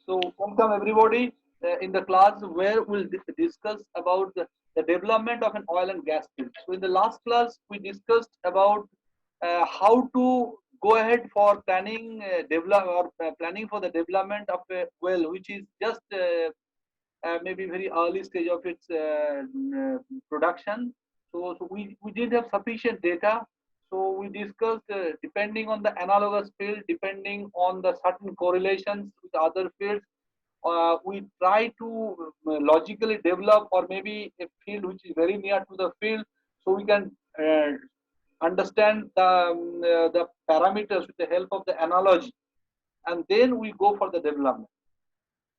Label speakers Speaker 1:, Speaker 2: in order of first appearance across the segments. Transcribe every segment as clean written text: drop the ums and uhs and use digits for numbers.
Speaker 1: So welcome everybody in the class where we'll discuss about the development of an oil and gas field. So in the last class we discussed about how to go ahead for planning develop or planning for the development of a well which is just maybe very early stage of its production. So we didn't have sufficient data. So we discussed depending on the analogous field, depending on the certain correlations with other fields, we try to logically develop or maybe a field which is very near to the field, so we can understand the parameters with the help of the analogy, and then we go for the development.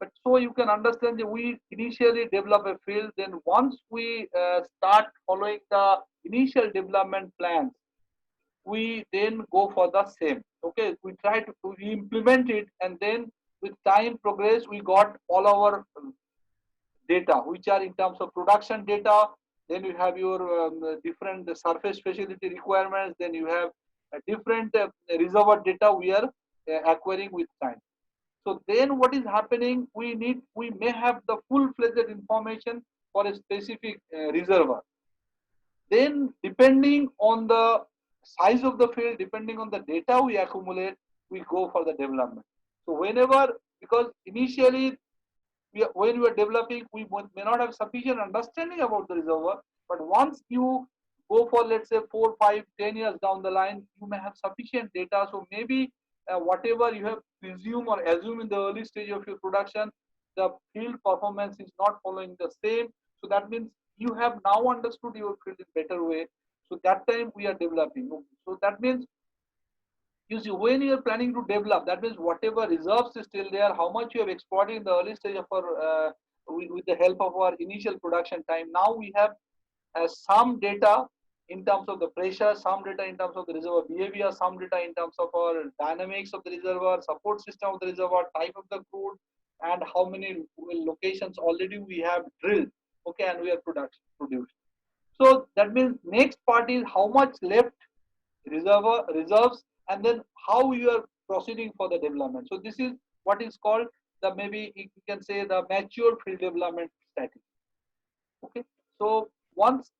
Speaker 1: But so you can understand that we initially develop a field, then once we start following the initial development plans, we then go for the same. Okay, we try to we implement it, and then with time progress, we got all our data, which are in terms of production data. Then you have your different surface facility requirements. Then you have different reservoir data we are acquiring with time. So then what is happening, we may have the full-fledged information for a specific reservoir. Then depending on the size of the field, depending on the data we accumulate, we go for the development. So whenever, because initially when we are developing, we may not have sufficient understanding about the reservoir, but once you go for, let's say, 4, 5, 10 years down the line, you may have sufficient data. So maybe whatever you have presumed or assumed in the early stage of your production, the field performance is not following the same. So that means you have now understood your field in better way. So that time we are developing. So that means, you see, when you are planning to develop, that means whatever reserves is still there, how much you have exploited in the early stage of our, with the help of our initial production time. Now we have some data in terms of the pressure, some data in terms of the reservoir behavior, some data in terms of our dynamics of the reservoir, support system of the reservoir, type of the crude, and how many locations already we have drilled. Okay, and we are produced. So that means next part is how much left reservoir reserves, and then how you are proceeding for the development. So this is what is called the, maybe you can say, the mature field development strategy. Okay, so once,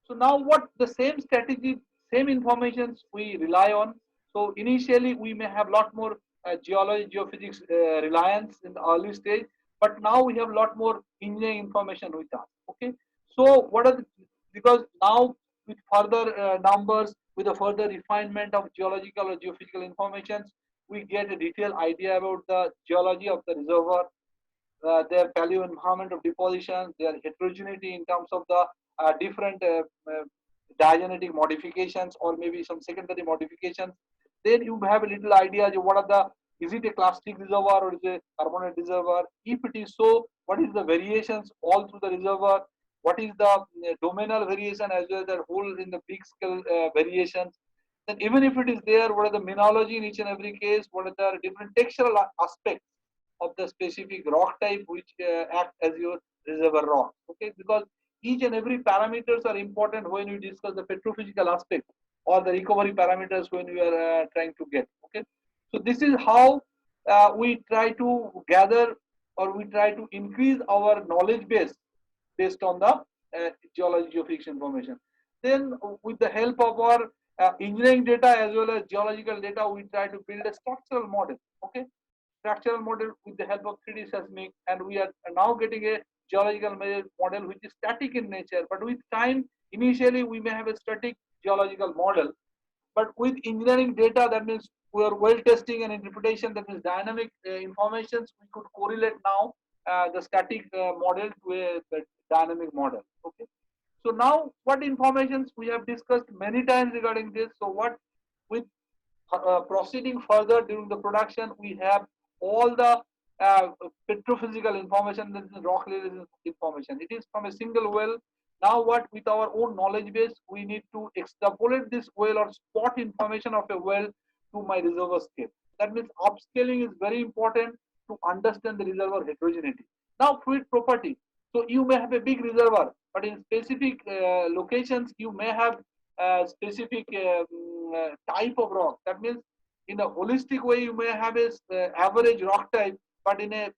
Speaker 1: so now what the same strategy, same informations we rely on. So initially we may have lot more geology, geophysics reliance in the early stage, but now we have lot more engineering information with us. Okay, so what are the, because now with further numbers, with a further refinement of geological or geophysical informations, we get a detailed idea about the geology of the reservoir, their paleo environment of deposition, their heterogeneity in terms of the different diagenetic modifications or maybe some secondary modifications. Then you have a little idea of what are the, is it a clastic reservoir or is it a carbonate reservoir? If it is so, what is the variations all through the reservoir? What is the domainal variation as well as the whole in the big scale variations? Then even if it is there, what are the mineralogy in each and every case? What are the different textural aspects of the specific rock type which act as your reservoir rock? Okay, because each and every parameters are important when you discuss the petrophysical aspect or the recovery parameters when you are trying to get. Okay, so this is how we try to gather or we try to increase our knowledge base based on the geology geophysics information. Then with the help of our engineering data as well as geological data, we try to build a structural model. Okay, structural model with the help of 3D seismic, and we are now getting a geological model which is static in nature. But with time, initially we may have a static geological model, but with engineering data, that means we are well testing and interpretation, that means dynamic informations, we could correlate now the static model to a dynamic model. Okay, so now what informations we have discussed many times regarding this. So what, with proceeding further during the production, we have all the petrophysical information, this is rock layers information. It is from a single well. Now what, with our own knowledge base, we need to extrapolate this well or spot information of a well to my reservoir scale. That means upscaling is very important to understand the reservoir heterogeneity. Now fluid property. So you may have a big reservoir, but in specific locations you may have specific type of rock. That means In a holistic way, you may have a average rock type, but in a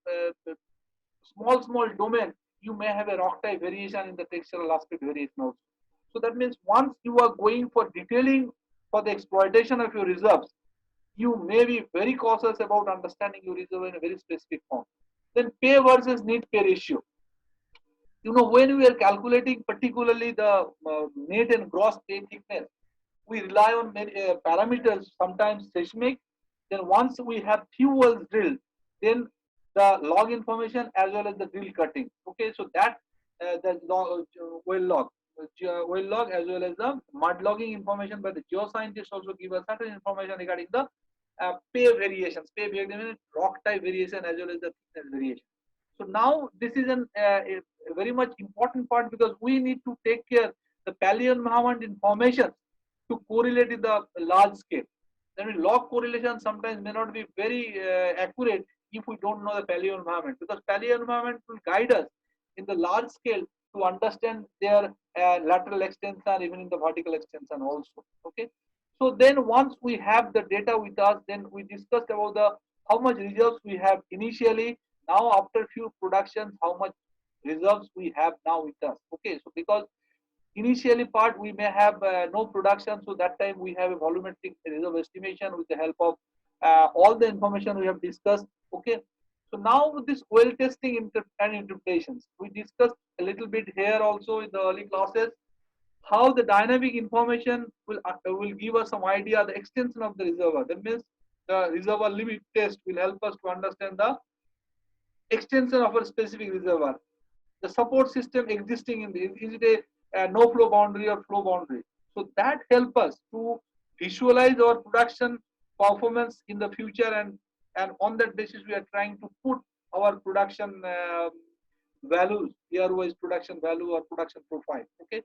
Speaker 1: small domain, you may have a rock type variation in the textural aspect variation also. So that means once you are going for detailing for the exploitation of your reserves, you may be very cautious about understanding your reserve in a very specific form. Then pay versus need pay ratio. When we are calculating particularly the net and gross pay thickness, we rely on many parameters, sometimes seismic. Then once we have few wells drilled, then the log information as well as the drill cutting. Okay, so that the well log, well log as well as the mud logging information by the geoscientists also give us certain information regarding the pay variations, rock type variation as well as the thickness variation. So now this is a very much important part because we need to take care the paleo environment information to correlate in the large scale. Then log correlation sometimes may not be very accurate if we don't know the paleo environment, because paleo environment will guide us in the large scale to understand their lateral extension, even in the vertical extension also. Okay. So then once we have the data with us, then we discussed about the how much reserves we have initially. Now after few productions, how much reserves we have now with us. Okay, so because initially part we may have no production, so that time we have a volumetric reserve estimation with the help of all the information we have discussed. Okay, so now with this oil testing and interpretations, we discussed a little bit here also in the early classes how the dynamic information will give us some idea the extension of the reservoir. That means the reservoir limit test will help us to understand the extension of a specific reservoir, the support system existing in this, is it a no flow boundary or flow boundary. So that help us to visualize our production performance in the future, and on that basis we are trying to put our production values, year wise production value or production profile. Okay,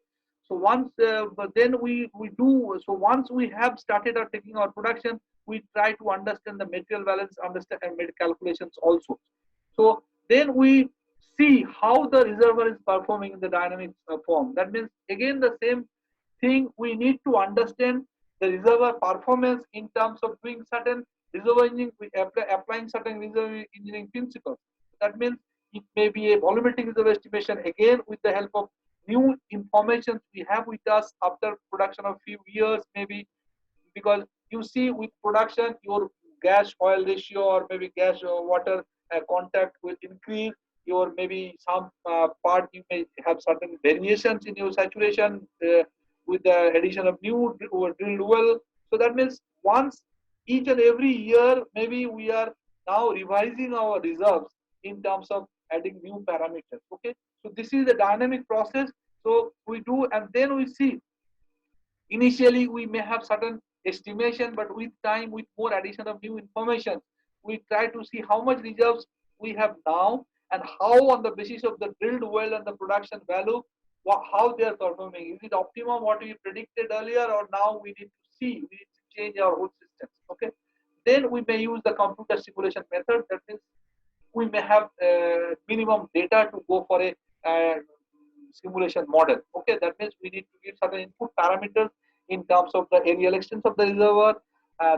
Speaker 1: so once but then we do, so once we have started our taking our production, we try to understand the material balance, understand and make calculations also. So then we see how the reservoir is performing in the dynamic form. That means again the same thing, we need to understand the reservoir performance in terms of doing certain reservoir engineering, applying certain reservoir engineering principles. That means it may be a volumetric reserve estimation again with the help of new information we have with us after production of few years maybe, because you see with production your gas oil ratio or maybe gas water contact will increase, your maybe some part you may have certain variations in your saturation with the addition of new drilled well. So that means once each and every year maybe we are now revising our reserves in terms of adding new parameters. Okay, so this is the dynamic process. So we do, and then we see initially we may have certain estimation, but with time, with more addition of new information, we try to see how much reserves we have now and how on the basis of the drilled well and the production value, how they are performing. Is it optimum what we predicted earlier, or now we need to see, we need to change our whole systems. Okay, then we may use the computer simulation method. That means we may have minimum data to go for a simulation model. Okay, that means we need to give certain input parameters in terms of the aerial extent of the reservoir,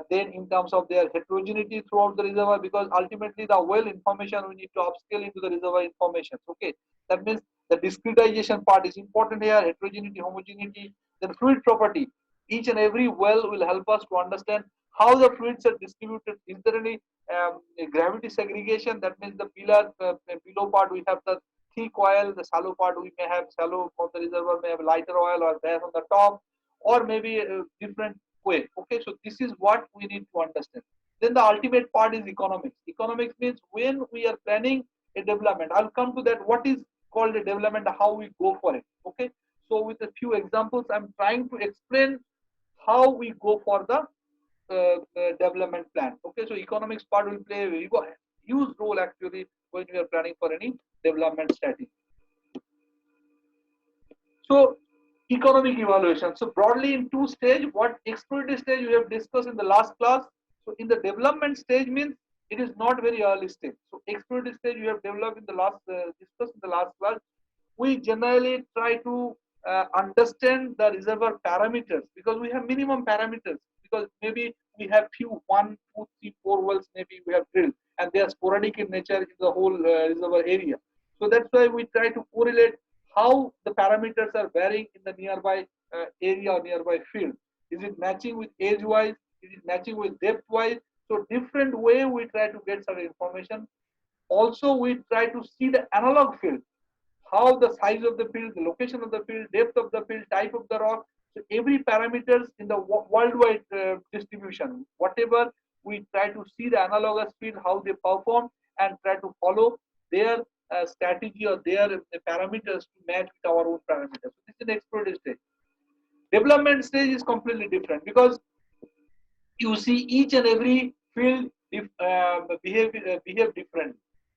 Speaker 1: then in terms of their heterogeneity throughout the reservoir, because ultimately the well information we need to upscale into the reservoir information. Okay, that means the discretization part is important here, heterogeneity, homogeneity, then fluid property. Each and every well will help us to understand how the fluids are distributed. Is there any gravity segregation? That means the pillar below part we have the thick oil, the shallow part we may have shallow of the reservoir may have lighter oil or there on the top, or maybe a different way. Okay, so this is what we need to understand. Then the ultimate part is economics. Economics means when we are planning a development, I'll come to that, what is called a development, how we go for it. Okay, so with a few examples I'm trying to explain how we go for the development plan. Okay, so economics part will play a very huge role actually when we are planning for any development strategy. So economic evaluation. So broadly in two stage, what exploratory stage we have discussed in the last class. So in the development stage means it is not very early stage. So exploratory stage we have developed in the last discussed in the last class. We generally try to understand the reservoir parameters because we have minimum parameters, because maybe we have few, one, two, three, four wells maybe we have drilled, and they are sporadic in nature in the whole reservoir area. So that's why we try to correlate how the parameters are varying in the nearby area or nearby field. Is it matching with age wise? Is it matching with depth wise? So different way we try to get some information. Also, we try to see the analog field, how the size of the field, the location of the field, depth of the field, type of the rock. So every parameters in the worldwide distribution, whatever, we try to see the analogous field, how they perform, and try to follow their strategy or their parameters to match with our own parameters. So this is an exploratory stage. Development stage is completely different, because you see each and every field behave differently.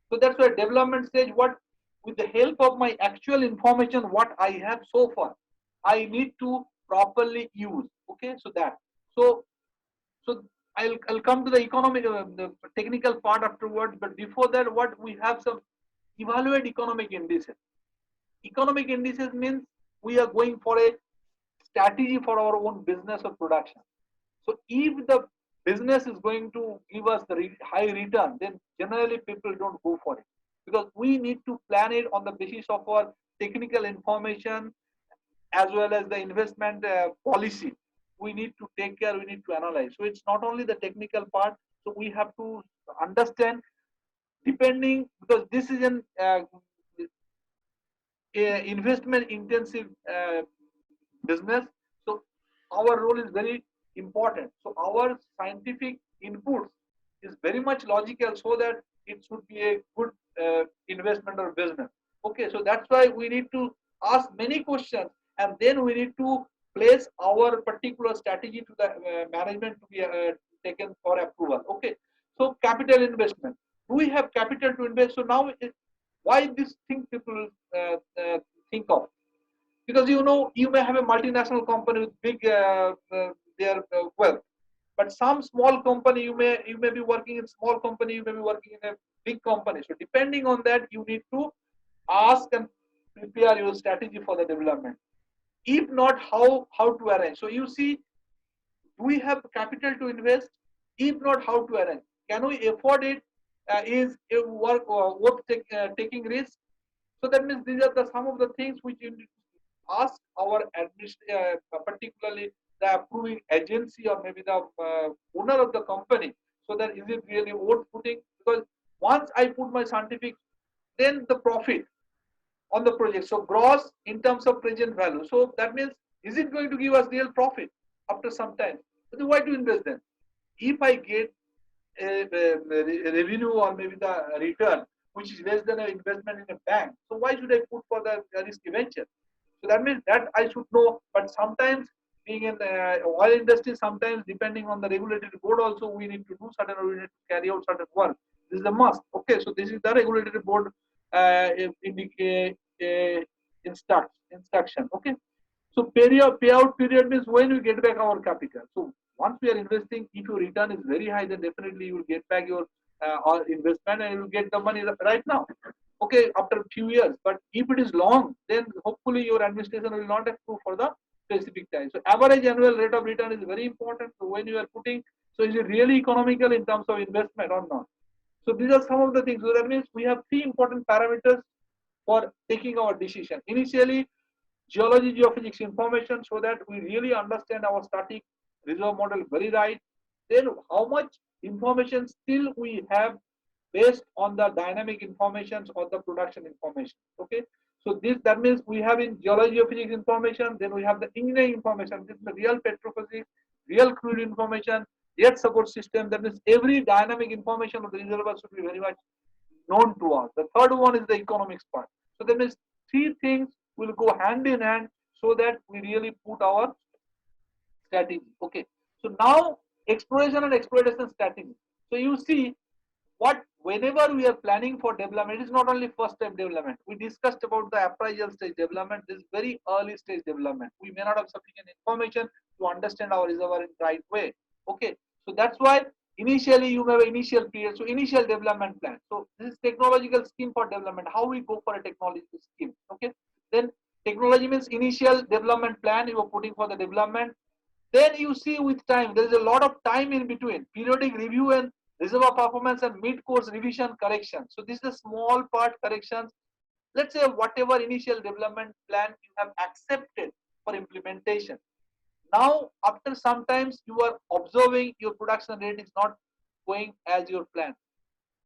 Speaker 1: So that's why development stage, what, with the help of my actual information what I have so far, I need to properly use. Okay, so that, so so I'll come to the economic the technical part afterwards, but before that, what we have, some evaluate economic indices. Economic indices means we are going for a strategy for our own business or production. So if the business is going to give us the high return, then generally people don't go for it, because we need to plan it on the basis of our technical information as well as the investment policy. We need to take care, we need to analyze. So it's not only the technical part. So we have to understand, depending, because this is an investment intensive business. So our role is very important. So our scientific inputs is very much logical, so that it should be a good investment or business. Okay, so that's why we need to ask many questions, and then we need to place our particular strategy to the management to be taken for approval. Okay, so capital investment. Do we have capital to invest? So now, why this thing people think of? Because you may have a multinational company with big their wealth, but some small company, you may be working in small company, you may be working in a big company. So depending on that, you need to ask and prepare your strategy for the development. If not, how to arrange? So you see, do we have capital to invest? If not, how to arrange? Can we afford it? Is it worth taking risk? So that means these are some of the things which you need to ask our particularly the approving agency, or maybe the owner of the company, so that is it really worth putting? Because once I put my scientific, then the profit on the project. So gross in terms of present value. So that means, is it going to give us real profit after some time? So why to invest then? If I get a revenue or maybe the return which is less than an investment in a bank, so why should I put for the risky venture? So that means that I should know. But sometimes, being in the oil industry, sometimes depending on the regulatory board also, we need to do certain, or we need to carry out certain work. This is a must. Okay, so this is the regulatory board instruction. Okay, so payout period means when we get back our capital. So once we are investing, if your return is very high, then definitely you will get back your investment, and you will get the money right now. Okay, after a few years. But if it is long, then hopefully your administration will not approve for the specific time. So average annual rate of return is very important. So when you are putting, so is it really economical in terms of investment or not? So these are some of the things. So that means we have three important parameters for taking our decision. Initially, geology, geophysics information, so that we really understand our static reserve model very right. Then how much information still we have based on the dynamic information or the production information. Okay, so that means we have in geology, geophysics information, then we have the engineering information. This is the real petrophysics, real crude information, yet support system. That means every dynamic information of the reservoir should be very much known to us. The third one is the economics part. So that means three things will go hand in hand, so that we really put our strategy. Okay, so now exploration and exploitation strategy. So you see, what, whenever we are planning for development, it is not only first time development. We discussed about the appraisal stage development. This is very early stage development. We may not have sufficient information to understand our reservoir in the right way. Okay, so that's why initially you have an initial period. So initial development plan. So this is technological scheme for development. How we go for a technology scheme. Okay, then technology means initial development plan you are putting for the development. Then you see with time, there is a lot of time in between. Periodic review and reservoir performance and mid-course revision correction. So this is a small part corrections. Let's say whatever initial development plan you have accepted for implementation. Now, after sometimes you are observing your production rate is not going as your plan.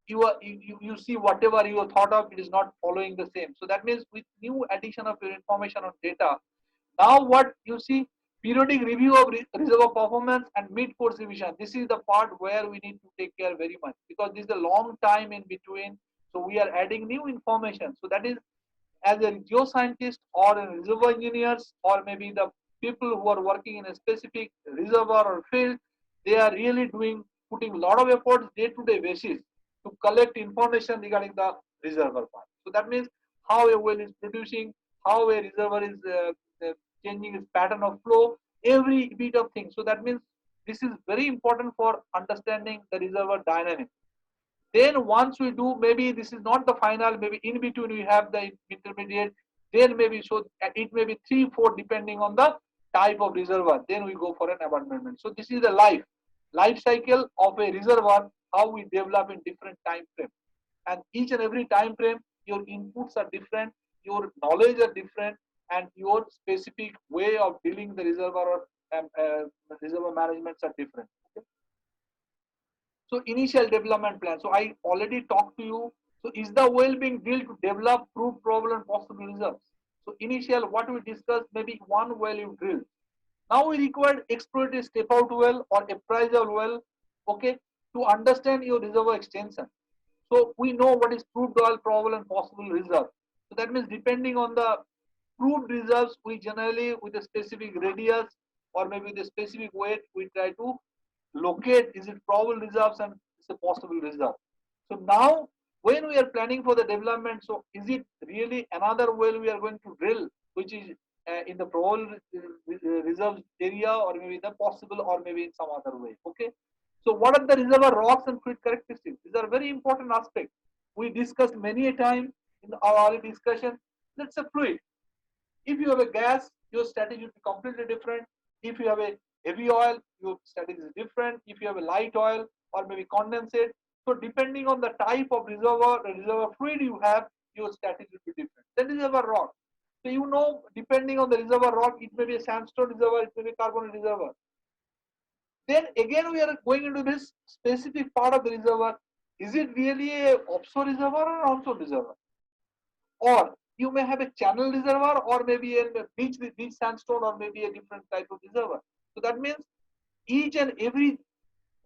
Speaker 1: You see whatever you thought of, it is not following the same. So that means with new addition of your information on data, now what you see, periodic review of reservoir performance and mid-course revision. This is the part where we need to take care very much, because this is a long time in between. So we are adding new information. So that is, as a geoscientist or a reservoir engineers, or maybe the people who are working in a specific reservoir or field, they are really putting a lot of efforts day-to-day basis to collect information regarding the reservoir part. So that means how a well is producing, how a reservoir is changing its pattern of flow, every bit of thing. So that means this is very important for understanding the reservoir dynamics. Then once we do, maybe this is not the final, maybe in between we have the intermediate, then maybe, so it may be 3 4 depending on the type of reservoir, then we go for an abandonment. So this is the life cycle of a reservoir, how we develop in different time frame. And each and every time frame, your inputs are different, your knowledge are different, and your specific way of dealing the reservoir or reservoir managements are different. Okay? So initial development plan. So I already talked to you. So is the well being drilled to develop, prove, probable and possible results? So initial, what we discussed, maybe one well you drill. Now we require exploratory step out well or appraisal well, okay, to understand your reservoir extension. So we know what is proved oil, probable and possible reserve. So that means depending on the proved reserves, we generally with a specific radius or maybe the specific weight, we try to locate is it probable reserves and it's a possible reserve. So now when we are planning for the development, so is it really another well we are going to drill, which is in the probable reserves area, or maybe the possible, or maybe in some other way. Okay. So what are the reservoir rocks and fluid characteristics? These are very important aspects. We discussed many a time in our early discussion. Let's say fluid. If you have a gas, your strategy will be completely different. If you have a heavy oil, your strategy is different. If you have a light oil or maybe condensate, so depending on the type of reservoir fluid you have, your strategy will be different. Then reservoir rock. So you know, depending on the reservoir rock, it may be a sandstone reservoir, it may be a carbonate reservoir. Then again, we are going into this specific part of the reservoir. Is it really a offshore reservoir or onshore reservoir? Or you may have a channel reservoir, or maybe a beach sandstone, or maybe a different type of reservoir. So that means each and every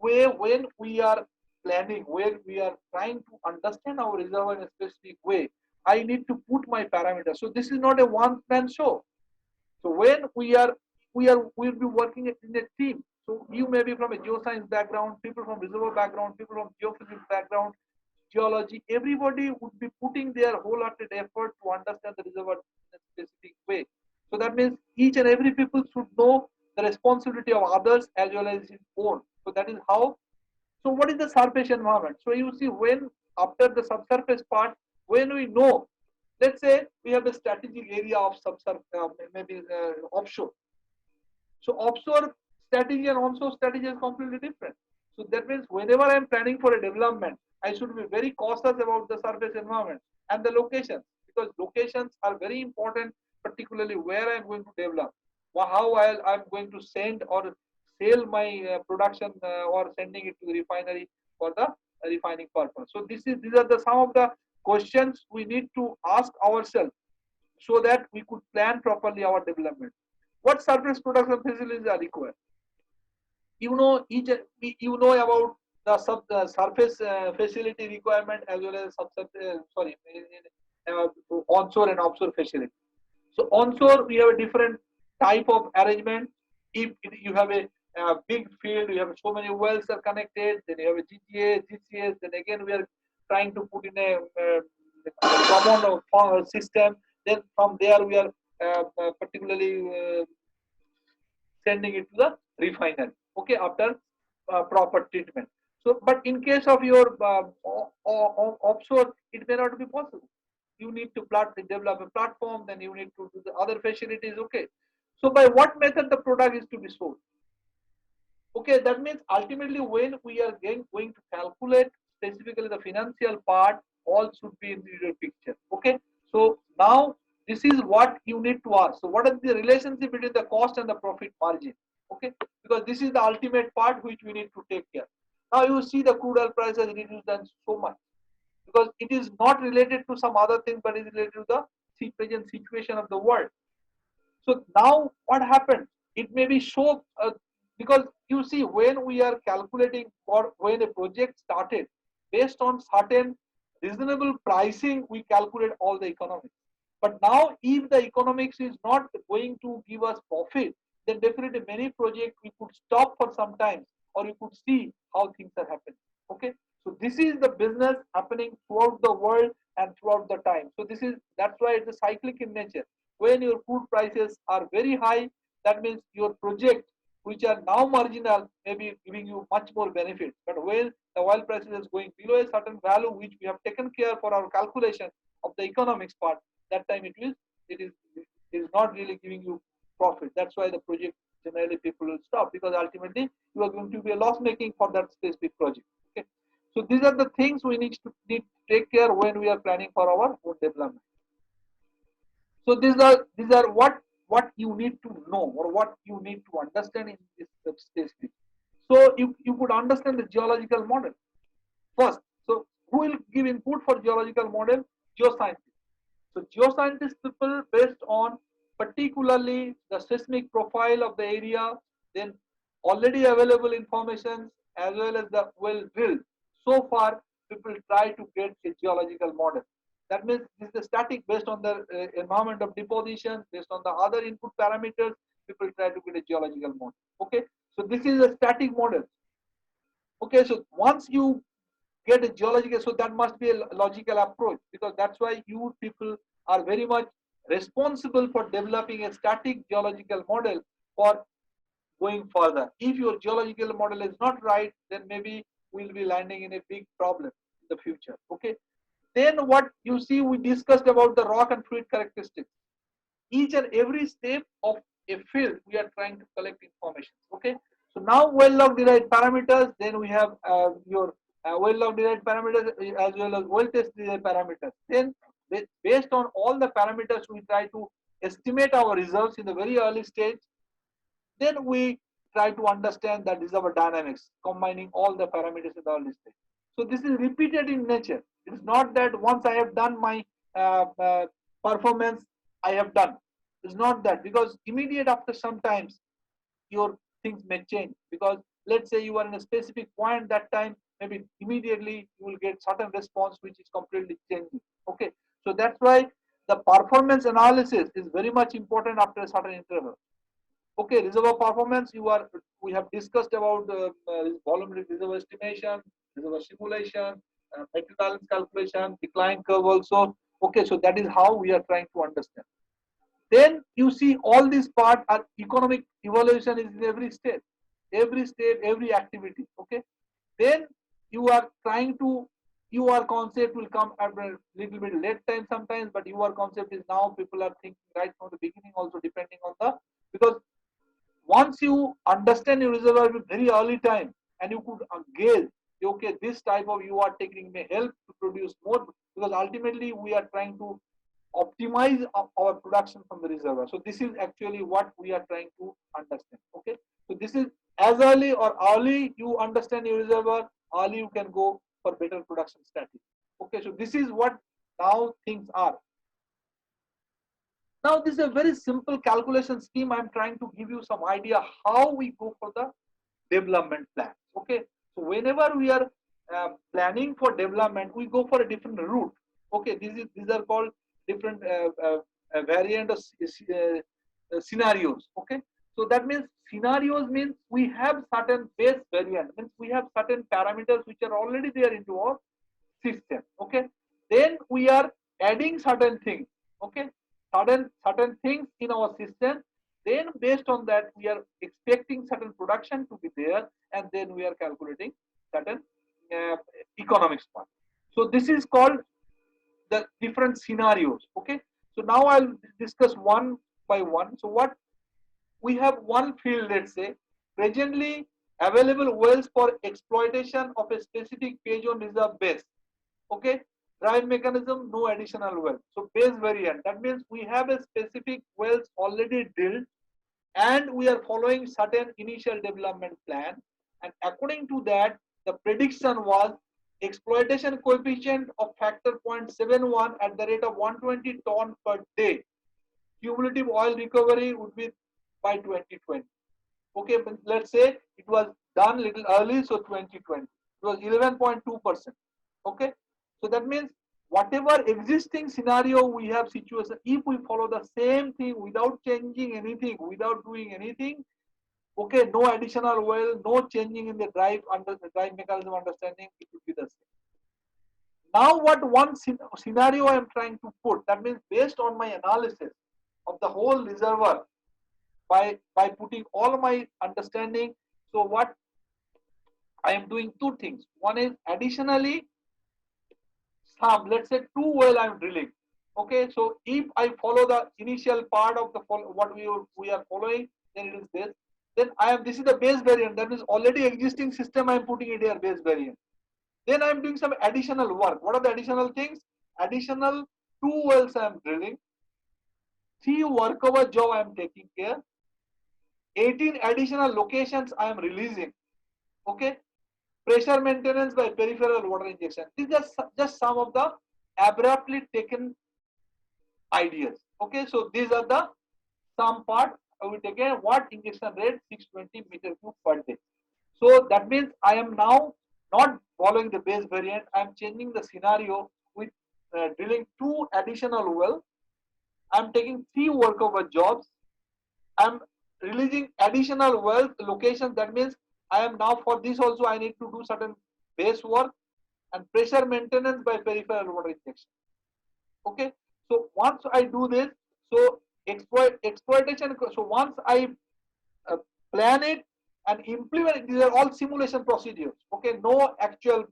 Speaker 1: way, when we are planning, when we are trying to understand our reservoir in a specific way, I need to put my parameters. So this is not a one-man show. So when we'll be working in a team. So you may be from a geoscience background, people from reservoir background, people from geophysics background, geology. Everybody would be putting their wholehearted effort to understand the reservoir in a specific way. So that means each and every people should know the responsibility of others as well as his own. So that is how. So what is the surface environment? So you see, when after the subsurface part, when we know, let's say we have a strategic area of subsurface, maybe offshore. So offshore strategy and onshore strategy is completely different. So that means whenever I'm planning for a development, I should be very cautious about the surface environment and the locations, because locations are very important, particularly where I'm going to develop, how I'm going to send or sell my production or sending it to the refinery for the refining purpose. So these are the some of the questions we need to ask ourselves so that we could plan properly our development. What surface production facilities are required? You know you know about the surface facility requirement as well as onshore and offshore facility. So onshore we have a different type of arrangement. If you have a big field, you have so many wells are connected, then you have a GTA, GCS, then again we are trying to put in a common system. Then from there we are particularly sending it to the refinery, okay, after proper treatment. So but in case of your offshore, it may not be possible. You need to develop a platform, then you need to do the other facilities, okay. So by what method the product is to be sold? Okay, that means ultimately when we are going to calculate specifically the financial part, all should be in the picture. Okay, so now this is what you need to ask. So what is the relationship between the cost and the profit margin? Okay, because this is the ultimate part which we need to take care. Now you see the crude oil price has reduced and so much because it is not related to some other thing, but is related to the present situation of the world. So now what happened? It may be so because you see when we are calculating or when a project started based on certain reasonable pricing, we calculate all the economics. But now if the economics is not going to give us profit, then definitely many projects we could stop for some time or you could see how things are happening. Okay. So this is the business happening throughout the world and throughout the time. So this is that's why it's a cyclic in nature. When your food prices are very high, that means your project which are now marginal may be giving you much more benefit. But when the oil prices is going below a certain value which we have taken care for our calculation of the economics part, that time it is not really giving you profit. That's why the project generally people will stop because ultimately you are going to be a loss making for that specific project. Okay. So these are the things we need to take care when we are planning for our own development. So these are what you need to know or what you need to understand in this statistic. So you could understand the geological model first. So who will give input for geological model? Geoscientists. So geoscientists people based on particularly the seismic profile of the area, then already available information as well as the well drilled. So far, people try to get a geological model. That means this is static based on the environment of deposition, based on the other input parameters. People try to get a geological model. Okay, so this is a static model. Okay, so once you get a geological, so that must be a logical approach because that's why you people are very much responsible for developing a static geological model for going further. If your geological model is not right, then maybe we'll be landing in a big problem in the future. Okay, then what you see, we discussed about the rock and fluid characteristics. Each and every step of a field we are trying to collect information. Okay, so now well log derived parameters, then we have your well log derived parameters as well as well test derived parameters. Then based on all the parameters we try to estimate our results in the very early stage. Then we try to understand that this is our dynamics, combining all the parameters in the early stage. So this is repeated in nature. It is not that once I have done my performance, I have done. It's not that because immediate after sometimes your things may change because let's say you are in a specific point that time, maybe immediately you will get certain response which is completely changing. Okay, so that's why the performance analysis is very much important after a certain interval. Okay, reservoir performance, we have discussed about volume reservoir estimation, reservoir simulation, material balance calculation, decline curve also. Okay, so that is how we are trying to understand. Then you see all these part are economic evaluation is in every state, every activity. Okay, then you are trying to your concept will come at a little bit late time sometimes, but your concept is now people are thinking right from the beginning also depending on the because once you understand your reservoir with very early time and you could gauge okay this type of you are taking may help to produce more because ultimately we are trying to optimize our production from the reservoir. So this is actually what we are trying to understand. Okay, so this is as early you understand your reservoir, early you can go for better production strategy. Okay, so this is what now things are. Now this is a very simple calculation scheme. I'm trying to give you some idea how we go for the development plan. Okay, so whenever we are planning for development, we go for a different route. Okay, these are called different variant of scenarios. Okay, so that means scenarios means we have certain base variant means we have certain parameters which are already there into our system. Okay, then we are adding certain things. Okay, certain things in our system, then based on that we are expecting certain production to be there and then we are calculating certain uh, economics part. So this is called the different scenarios. Okay, so now I'll discuss one by one. So what we have one field, let's say presently Available wells for exploitation of a specific page on reserve base. Okay, drive mechanism, no additional well. So base variant, that means we have a specific wells already drilled and we are following certain initial development plan, and according to that the prediction was exploitation coefficient of factor 0.71 at the rate of 120 ton per day. Cumulative oil recovery would be by 2020. Okay, but let's say it was done little early, so 2020 it was 11.2%. Okay, so that means whatever existing scenario we have situation, if we follow the same thing without changing anything, without doing anything, okay, no additional well, no changing in the drive mechanism understanding, it will be the same. Now what one scenario I am trying to put, that means based on my analysis of the whole reservoir, by putting all my understanding, so what I am doing two things. One is additionally some, let's say 2 well I am drilling. Okay, so if I follow the initial part of the what we are following, then it is this. Then I am, this is the base variant, that is already existing system I am putting it here, base variant. Then I am doing some additional work. What are the additional things? Additional 2 wells I am drilling, 3 workover job I am taking care, 18 additional locations I am releasing. Okay, pressure maintenance by peripheral water injection. These are just some of the abruptly taken ideas. Okay, so these are the some part we taken. What injection rate? 620 meter cube per day. So that means I am now not following the base variant. I am changing the scenario with drilling 2 additional wells. I am taking 3 workover jobs. I am releasing additional wells locations. That means I am now, for this also I need to do certain base work and pressure maintenance by peripheral water injection. Okay, so once I do this, so exploitation. So once I plan it and implement it, these are all simulation procedures. Okay, no actual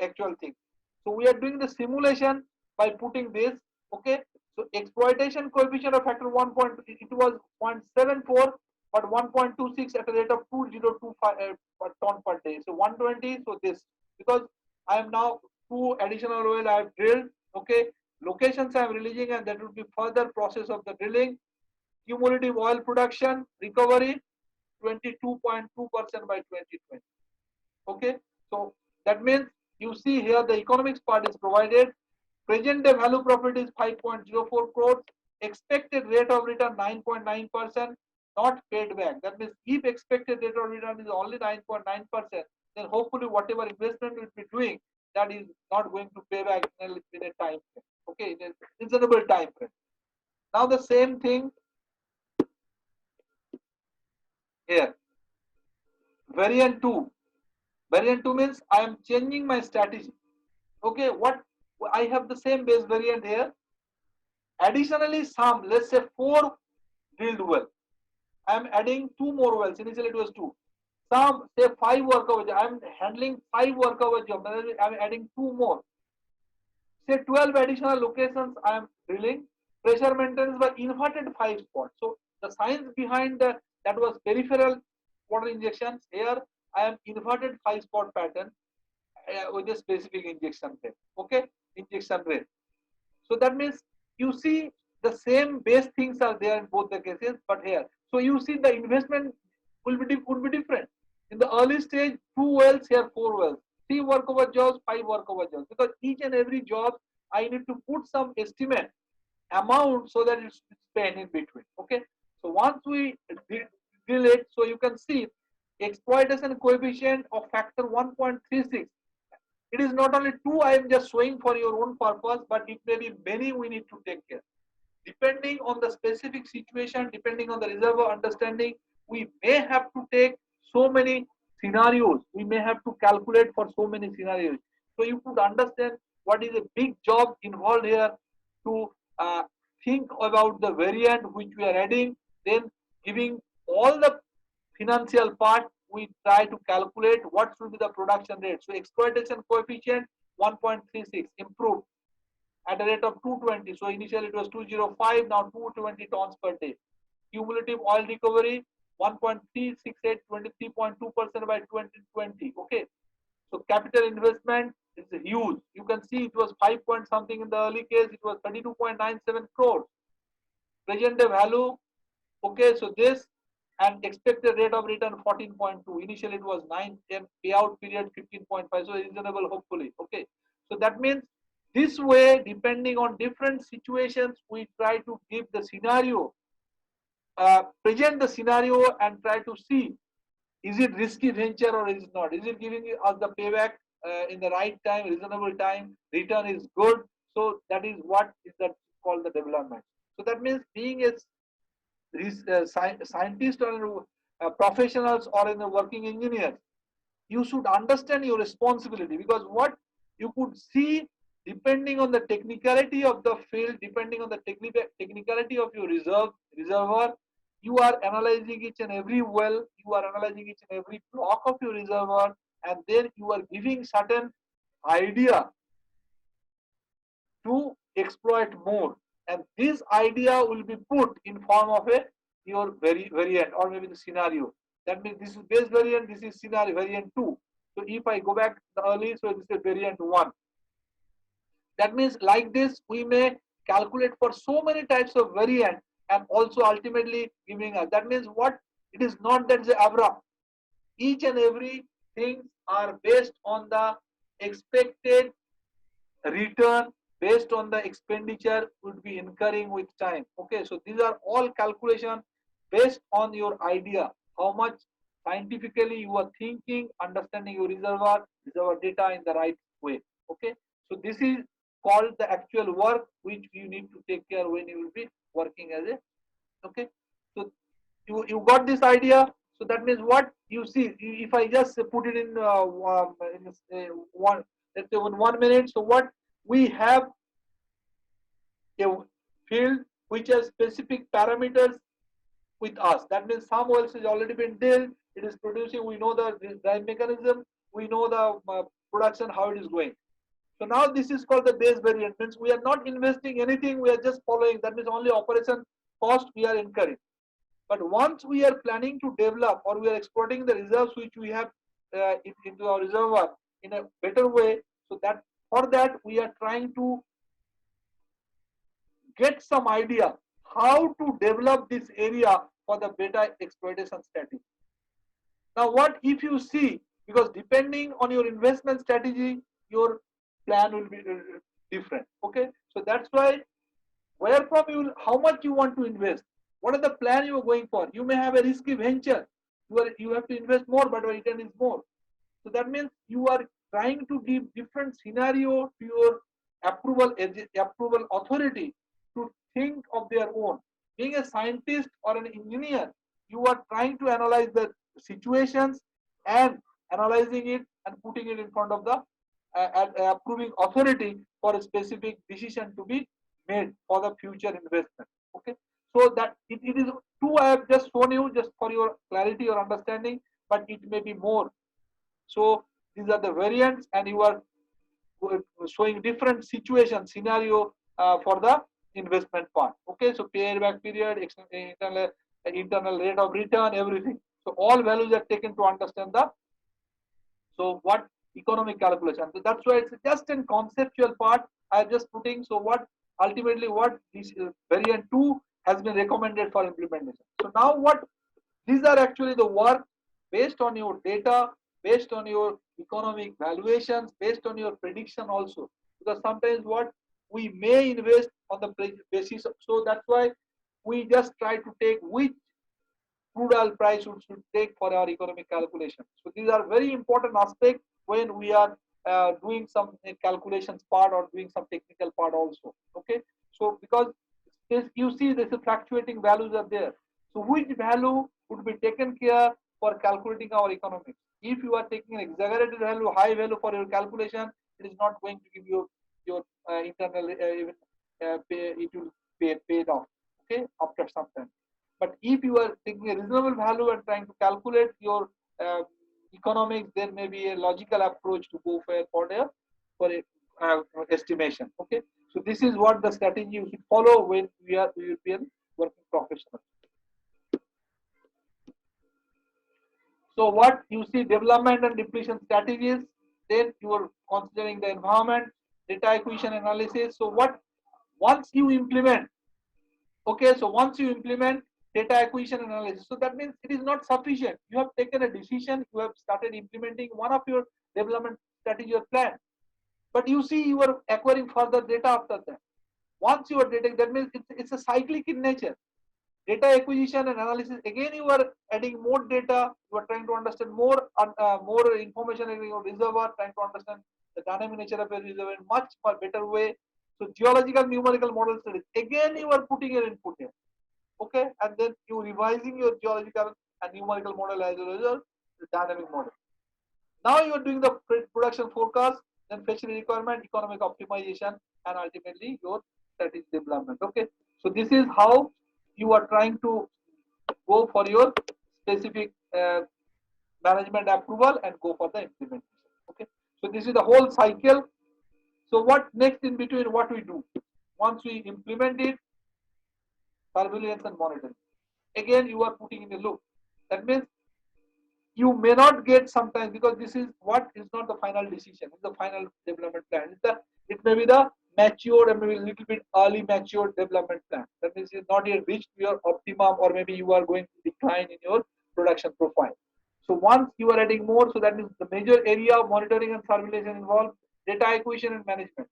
Speaker 1: actual thing. So we are doing the simulation by putting this. Okay, so exploitation coefficient of factor 1. It was 0.74, but 1.26 at a rate of 2025 per ton per day. So 120. So this, because I am now 2 additional well I have drilled. Okay, locations I am releasing, and that will be further process of the drilling. Cumulative oil production recovery 22.2% by 2020. Okay, so that means you see here the economics part is provided. Present day value profit is 5.04 crores. Expected rate of return 9.9%, not paid back. That means if expected rate of return is only 9.9%, then hopefully whatever investment we will be doing, that is not going to pay back in a time frame. Okay, in a reasonable time frame. Now the same thing here. Variant 2. Variant 2 means I am changing my strategy. Okay, what I have the same base variant here. Additionally, some, let's say 4 drilled well. I am adding 2 more wells. Initially it was 2. Some say 5 workover job. I am handling 5 workover job. I am adding 2 more. Say 12 additional locations I am drilling. Pressure maintenance by inverted 5 spots. So the science behind that was peripheral water injections. Here I am inverted 5 spot pattern with a specific injection rate. Okay, injection rate. So that means you see the same base things are there in both the cases, but here, so you see the investment would be different. In the early stage, 2 wells, here 4 wells, 3 workover jobs, 5 workover jobs, because each and every job I need to put some estimate amount so that it's spent in between. Okay, so once we drill it, so you can see exploitation coefficient of factor 1.36. It is not only 2 I am just showing for your own purpose, but it may be many we need to take care. Depending on the specific situation, depending on the reservoir understanding, we may have to take so many scenarios. We may have to calculate for so many scenarios. So you could understand what is a big job involved here to think about the variant which we are adding, then giving all the financial part, we try to calculate what should be the production rate. So exploitation coefficient 1.36 improved at a rate of 220. So initially it was 205, now 220 tons per day. Cumulative oil recovery 1.368, 23.2% by 2020. Okay, so capital investment is huge. You can see it was 5 point something in the early case. It was 32.97 crores. Present day value. Okay, so this and expected rate of return 14.2. Initially it was 9 and payout period 15.5. So reasonable, hopefully. Okay, so that means this way, depending on different situations, we try to give the scenario, present the scenario, and try to see, is it risky venture or is it not? Is it giving us the payback in the right time, reasonable time? Return is good. So that is what is that called the development. So that means being a scientist or professionals or in the working engineers, you should understand your responsibility, because what you could see, depending on the technicality of the field, depending on the technicality of your reservoir, you are analyzing each and every well, you are analyzing each and every block of your reservoir, and then you are giving certain idea to exploit more, and this idea will be put in form of a your variant or maybe the scenario. That means this is base variant, this is scenario variant 2. So if I go back the early, so this is variant 1. That means like this we may calculate for so many types of variant and also ultimately giving us. That means what, it is not that the abrupt. Each and every things are based on the expected return, based on the expenditure would be incurring with time. Okay, so these are all calculation based on your idea, how much scientifically you are thinking, understanding your reservoir data in the right way. Okay, so this is called the actual work which you need to take care when you will be working as a. Okay, so you got this idea. So that means what you see, if I just put it in one, let's say in 1 minute. So what we have, a field which has specific parameters with us. That means some wells has already been drilled, it is producing, we know the drive mechanism, we know the production, how it is going. So now this is called the base variant, means we are not investing anything, we are just following. That means only operation cost we are incurring. But once we are planning to develop or we are exploiting the reserves which we have into our reservoir in a better way, so that for that we are trying to get some idea how to develop this area for the better exploitation strategy. Now what if you see, because depending on your investment strategy, your plan will be different. Okay, so that's why where from you, how much you want to invest, what are the plan you are going for. You may have a risky venture, you have to invest more but return is more. So that means you are trying to give different scenario to your approval authority to think of their own. Being a scientist or an engineer, you are trying to analyze the situations and analyzing it and putting it in front of the approving authority for a specific decision to be made for the future investment. Okay, so that it is two I have just shown you just for your clarity or understanding, but it may be more. So these are the variants, and you are showing different situation scenario for the investment part. Okay, so payback period, internal rate of return, everything. So all values are taken to understand the, so what economic calculation. So that's why it's just in conceptual part I'm just putting. So what ultimately what this variant 2 has been recommended for implementation. So now what, these are actually the work based on your data, based on your economic valuations, based on your prediction also. Because sometimes what we may invest on the basis of, so that's why we just try to take which crude oil price should take for our economic calculation. So these are very important aspects when we are doing some calculations part or doing some technical part also. Okay, so because you see this fluctuating values are there. So which value would be taken care for calculating our economics? If you are taking an exaggerated value, high value for your calculation, it is not going to give you your internal even it will paid off. Okay, after some time. But if you are taking a reasonable value and trying to calculate your economics, there may be a logical approach to go for a estimation. Okay, so this is what the strategy you should follow when we will be a working professional. So what you see, development and depletion strategies, then you are considering the environment, data acquisition analysis. So what once you implement, okay, so once you implement data acquisition analysis, so that means it is not sufficient. You have taken a decision, you have started implementing one of your development strategy or plan, but you see you are acquiring further data after that. Once you are data, that means it's a cyclic in nature. Data acquisition and analysis, again you are adding more data, you are trying to understand more information in your reservoir, trying to understand the dynamic nature of a reservoir in much more better way. So geological numerical model studies, again you are putting your input here, okay, and then you revising your geological and numerical model as well as the dynamic model. Now you are doing the production forecast, then facility requirement, economic optimization, and ultimately your strategic development. Okay, so this is how you are trying to go for your specific management approval and go for the implementation. Okay, so this is the whole cycle. So what next in between? What we do once we implement it? Surveillance and monitoring. Again, you are putting in a loop. That means you may not get sometimes, because this is what is not the final decision, it's the final development plan. It may be the mature and maybe a little bit early mature development plan. That means it's not yet reached your optimum, or maybe you are going to decline in your production profile. So once you are adding more, so that means the major area of monitoring and surveillance involve data acquisition and management.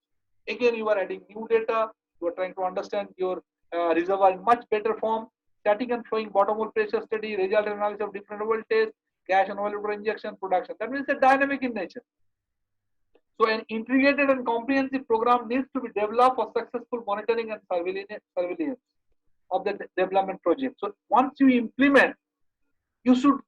Speaker 1: Again, you are adding new data, you are trying to understand your reservoir in much better form, static and flowing bottom hole pressure study, result analysis of different voltage, gas and oil water injection, production. That means it's dynamic in nature. So an integrated and comprehensive program needs to be developed for successful monitoring and surveillance of the development project. So once you implement, you should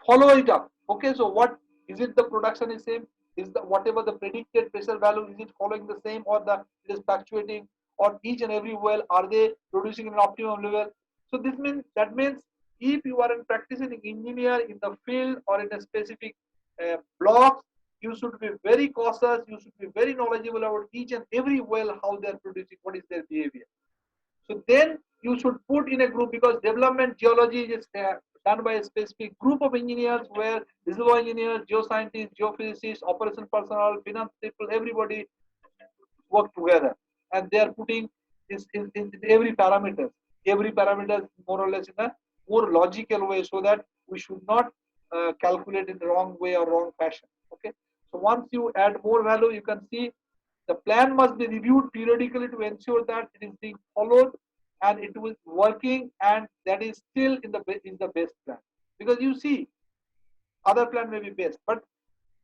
Speaker 1: follow it up. Okay, so what is it? The production is same? Is the whatever the predicted pressure value, is it following the same, or the it is fluctuating, or each and every well are they producing an optimum level? So this means, that means if you are a practicing engineer in the field or in a specific block, you should be very cautious, you should be very knowledgeable about each and every well, how they are producing, what is their behavior. So then you should put in a group, because development geology is done by a specific group of engineers, where reservoir engineers, geoscientists, geophysicists, operation personnel, finance people, everybody work together, and they are putting this in every parameter more or less in a more logical way, so that we should not calculate in the wrong way or wrong fashion. Okay, so once you add more value, you can see the plan must be reviewed periodically to ensure that it is being followed and it is working, and that is still in the best plan. Because you see, other plan may be best, but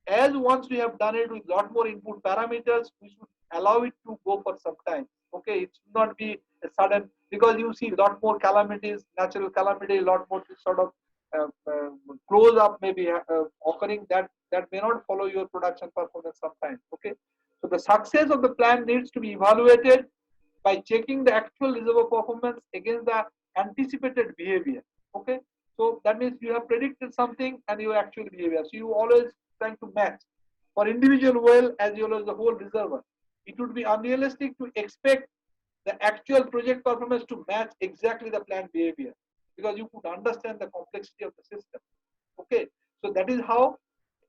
Speaker 1: as once we have done it with lot more input parameters, we should allow it to go for some time. Okay, it should not be a sudden, because you see lot more calamities, natural calamity, lot more sort of close up maybe occurring, that may not follow your production performance sometimes. Okay, so the success of the plan needs to be evaluated by checking the actual reservoir performance against the anticipated behavior. Okay, so that means you have predicted something and your actual behavior. So you always trying to match for individual well as well as the whole reservoir. It would be unrealistic to expect the actual project performance to match exactly the planned behavior, because you could understand the complexity of the system. Okay, so that is how.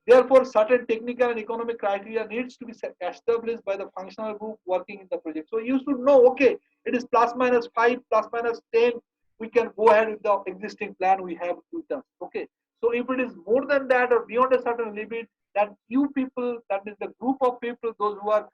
Speaker 1: Therefore, certain technical and economic criteria needs to be established by the functional group working in the project. So you should know, okay, it is plus minus 5, plus minus 10. We can go ahead with the existing plan we have with us. Okay. So if it is more than that or beyond a certain limit, that you people, that is the group of people, those who are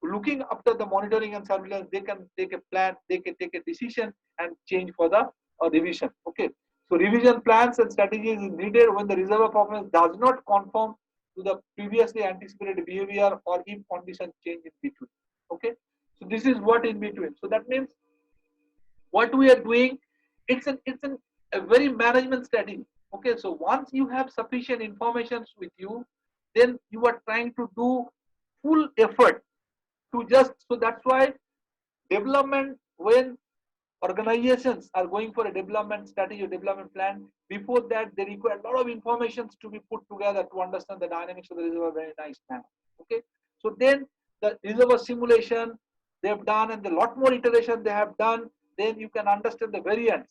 Speaker 1: looking after the monitoring and surveillance, they can take a plan, they can take a decision and change for the revision. Okay. So revision plans and strategies is needed when the reservoir performance does not conform to the previously anticipated behavior, or if conditions change in between. Okay. So this is what in between. So that means what we are doing, a very management strategy. Okay. So once you have sufficient information with you, then you are trying to do full effort to just, so that's why development, when organizations are going for a development strategy or development plan, before that they require a lot of information to be put together to understand the dynamics of the reservoir very nice manner. Okay, so then the reservoir simulation they have done, and the lot more iteration they have done, then you can understand the variance.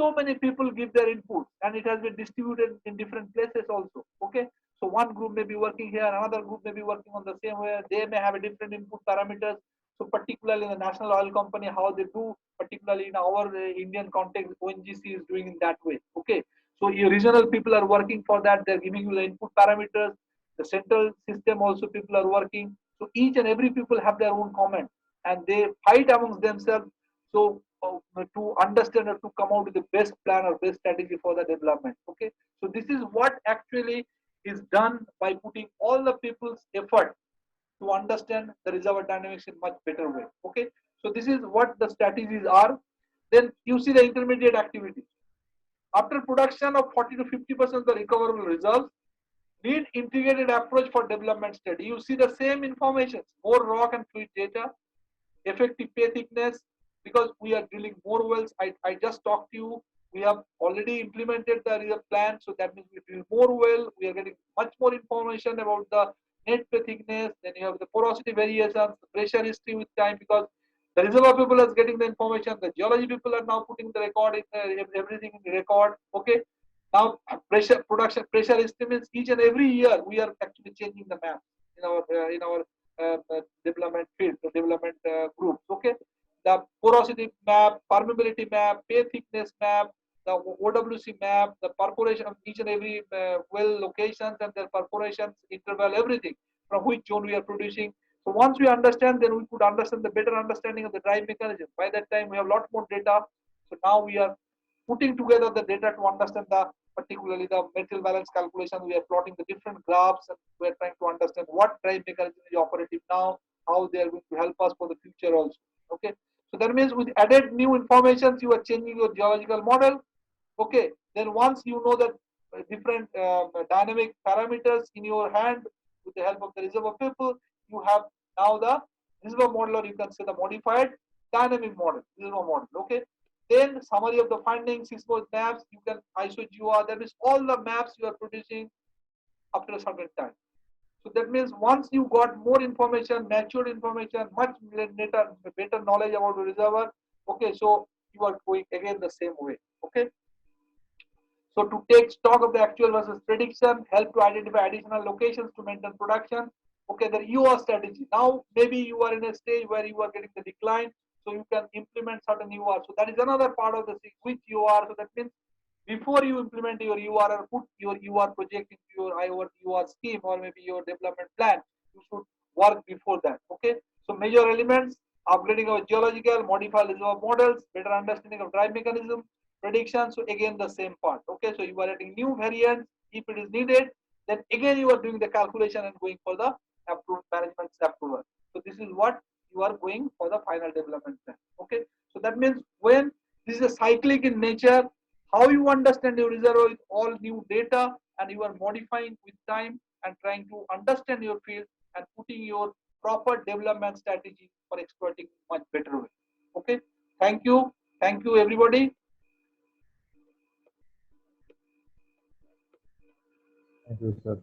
Speaker 1: so many people give their input, and it has been distributed in different places also. Okay, so one group may be working here, another group may be working on the same way. They may have a different input parameters. So particularly in the national oil company, how they do, particularly in our Indian context, ONGC is doing in that way. Okay, so your regional people are working for that. They're giving you the input parameters. The central system also people are working. So each and every people have their own comment, and they fight amongst themselves. So to understand or to come out with the best plan or best strategy for the development. Okay, so this is what actually is done by putting all the people's effort to understand the reservoir dynamics in much better way. Okay, so this is what the strategies are. Then you see the intermediate activities. After production of 40 to 50% of the recoverable reserves, need integrated approach for development study. You see the same information, more rock and fluid data, effective pay thickness, because we are drilling more wells. I just talked to you. We have already implemented the reserve plan, so that means we drill more well. We are getting much more information about the net pay thickness. Then you have the porosity variations, the pressure history with time, because the reservoir people are getting the information. The geology people are now putting the record in everything in the record. Okay. Now pressure production pressure estimates each and every year we are actually changing the map in our development field, the development groups. Okay, the porosity map, permeability map, pay thickness map, the OWC map, the perforation of each and every well locations and their perforations interval, everything from which zone we are producing. So once we understand, then we could understand the better understanding of the drive mechanism. By that time, we have a lot more data. So now we are putting together the data to understand the particularly the material balance calculation. We are plotting the different graphs and we are trying to understand what drive mechanism is operative now, how they are going to help us for the future also. Okay, so that means with added new information, you are changing your geological model. Okay, then once you know that different dynamic parameters in your hand with the help of the reservoir people, you have now the reservoir model, or you can say the modified dynamic model, reservoir model. Okay, then summary of the findings, seismic maps, you can ISO-GEOR, that is all the maps you are producing after a certain time. So that means once you got more information, matured information, much better knowledge about the reservoir, okay, so you are going again the same way. Okay. So to take stock of the actual versus prediction, help to identify additional locations to maintain production. Okay, the EOR strategy. Now maybe you are in a stage where you are getting the decline, so you can implement certain EOR. So that is another part of the thing, which EOR. So that means before you implement your EOR or put your EOR project into your EOR scheme or maybe your development plan, you should work before that. Okay, so major elements: upgrading of geological, modify reservoir models, better understanding of drive mechanism, prediction. So again the same part. Okay, so you are adding new variants if it is needed, then again you are doing the calculation and going for the approved management's approval. So this is what you are going for the final development plan. Okay, so that means when this is a cyclic in nature, how you understand your reservoir with all new data, and you are modifying with time and trying to understand your field and putting your proper development strategy for exploiting much better way. Okay, thank you everybody.
Speaker 2: Thank you, sir.